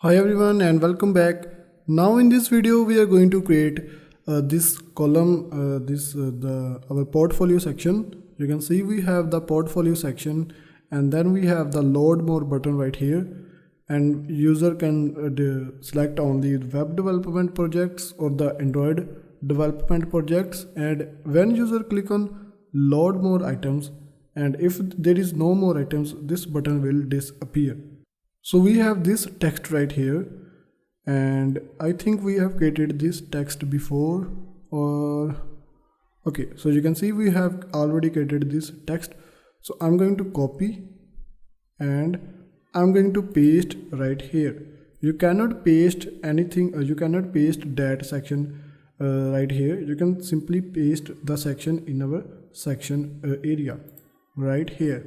Hi everyone and welcome back. Now in this video we are going to create this column, our portfolio section. You can see we have the portfolio section and then we have the load more button right here, and user can select only web development projects or the Android development projects. And when user click on load more items, and if there is no more items, this button will disappear. So we have this text right here, and I think we have created this text before, or okay, so you can see we have already created this text. So I'm going to copy and I'm going to paste right here. You cannot paste anything, you cannot paste that section right here. You can simply paste the section in our section area right here.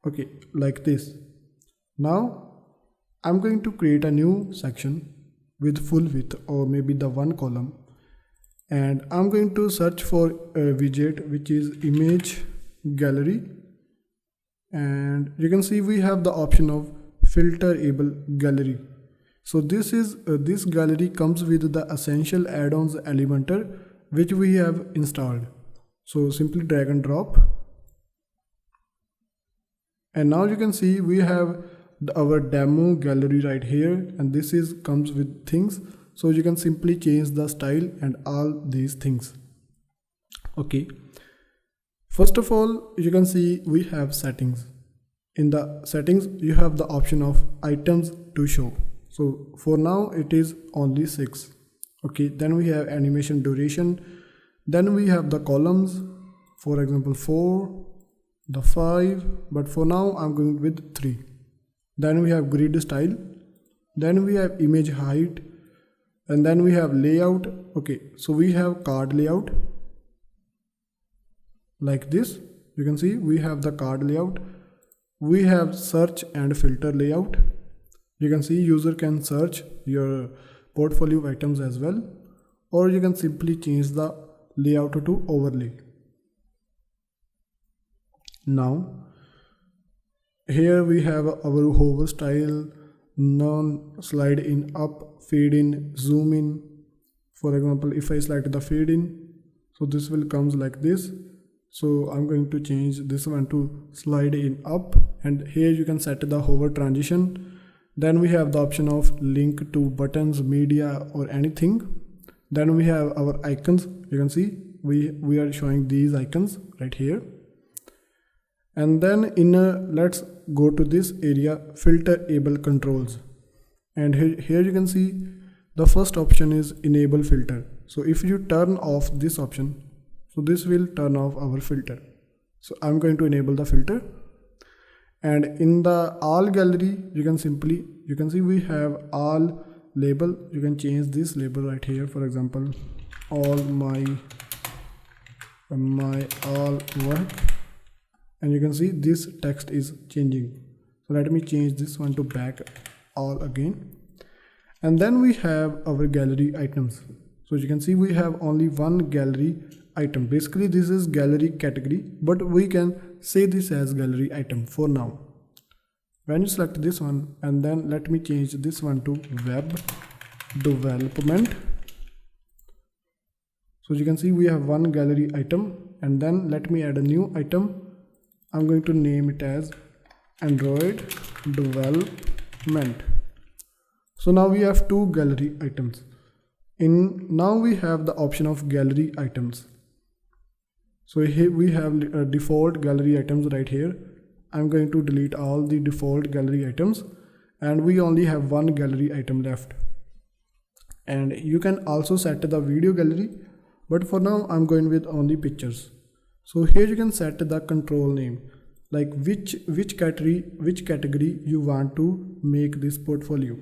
Okay, like this. Now I'm going to create a new section with full width, or maybe the one column, and I'm going to search for a widget which is image gallery, and you can see we have the option of filterable gallery. So this gallery comes with the essential add-ons Elementor which we have installed. So simply drag and drop, and now you can see we have our demo gallery right here, and this comes with things. So you can simply change the style and all these things. Okay, first of all, you can see we have settings. In the settings you have the option of items to show. So for now it is only 6. Okay, then we have animation duration, then we have the columns, for example 4, the 5, but for now I'm going with 3. Then we have grid style, then we have image height, and then we have layout. Okay, so we have card layout like this. You can see we have the card layout. We have search and filter layout. You can see user can search your portfolio items as well, or you can simply change the layout to overlay. Now here we have our hover style, none, slide in, up, fade in, zoom in. For example, if I select the fade in, so this will comes like this. So I'm going to change this one to slide in up, and here you can set the hover transition. Then we have the option of link to buttons, media, or anything. Then we have our icons. You can see we are showing these icons right here. And then let's go to this area, filterable controls, and here you can see the first option is enable filter. So if you turn off this option, so this will turn off our filter. So I'm going to enable the filter, and in the all gallery you can see we have all label. You can change this label right here, for example all my all work, and you can see this text is changing. So let me change this one to back all again. And then we have our gallery items. So you can see we have only one gallery item. Basically this is gallery category, but we can say this as gallery item for now. When you select this one, and then let me change this one to web development. So you can see we have one gallery item, and then let me add a new item. I'm going to name it as Android development. So now we have two gallery items. Now we have the option of gallery items. So here we have default gallery items right here. I'm going to delete all the default gallery items, and we only have one gallery item left. And you can also set the video gallery, but for now I'm going with only pictures. So here you can set the control name, like which category you want to make this portfolio.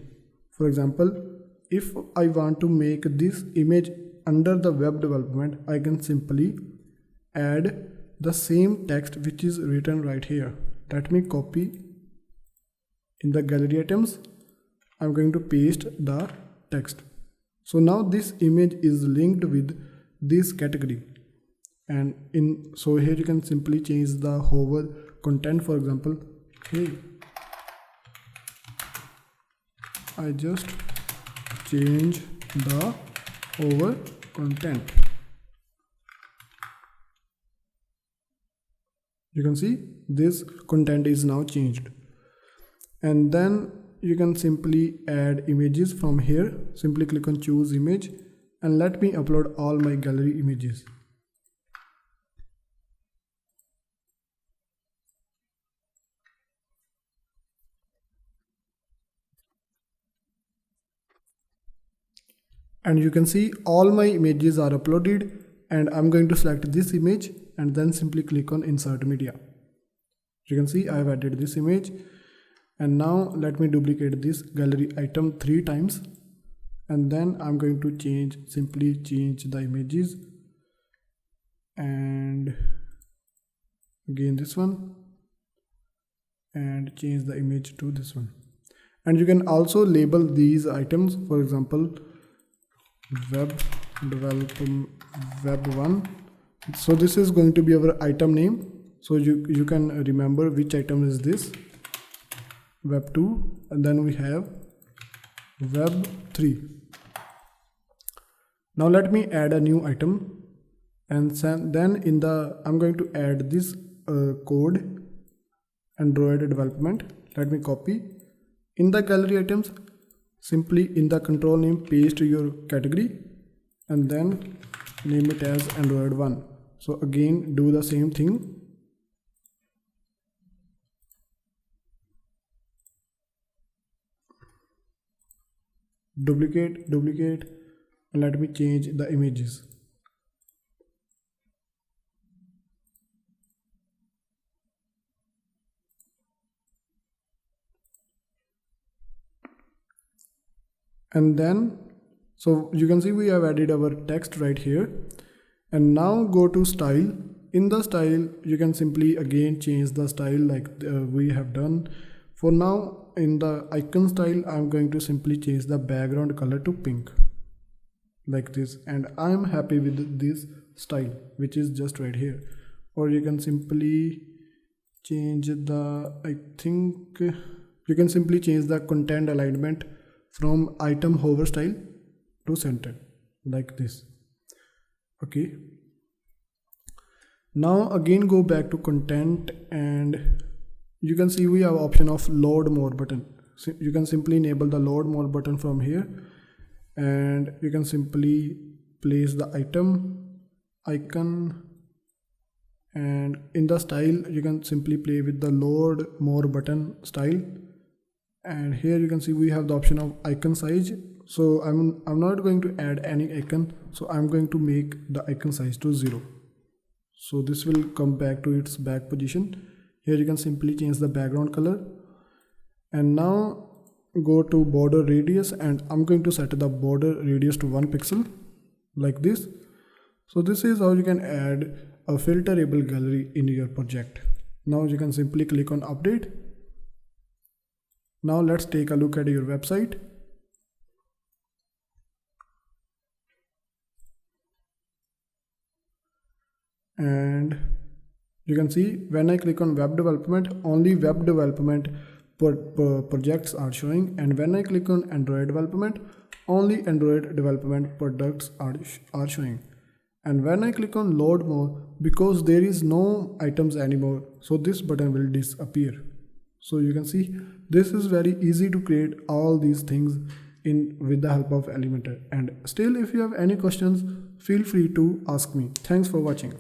For example, if I want to make this image under the web development, I can simply add the same text which is written right here. Let me copy in the gallery items. I'm going to paste the text. So now this image is linked with this category. And so here you can simply change the hover content, for example, hey I just change the over content. You can see this content is now changed. And then you can simply add images from here. Simply click on choose image and let me upload all my gallery images. And you can see all my images are uploaded, and I'm going to select this image and then simply click on insert media. You can see I have added this image, and now let me duplicate this gallery item 3 times, and then I'm going to simply change the images, and again this one, and change the image to this one. And you can also label these items, for example web development web 1. So this is going to be our item name, so you can remember which item is this. Web 2, and then we have web 3. Now let me add a new item, and then I'm going to add this code, Android development. Let me copy. In the gallery items, simply in the control name paste your category and then name it as Android 1. So again do the same thing. Duplicate, and let me change the images. And then, so you can see we have added our text right here. And now go to style. In the style, you can simply again change the style like we have done. For now, in the icon style, I'm going to simply change the background color to pink like this, and I'm happy with this style, which is just right here. Or you can simply change the, I think you can simply change the content alignment from item hover style to center like this. Okay, now again go back to content, and you can see we have option of load more button. So you can simply enable the load more button from here, and you can simply place the icon, and in the style you can simply play with the load more button style. And here you can see we have the option of icon size. So I'm not going to add any icon, so I'm going to make the icon size to 0. So this will come back to its back position. Here you can simply change the background color, and now go to border radius, and I'm going to set the border radius to 1 pixel like this. So this is how you can add a filterable gallery in your project. Now you can simply click on update. Now let's take a look at your website. And you can see when I click on web development, only web development projects are showing, and when I click on Android development, only Android development products are showing. And when I click on load more, because there is no items anymore, so this button will disappear. So you can see this is very easy to create all these things with the help of Elementor. And still, if you have any questions, feel free to ask me. Thanks for watching.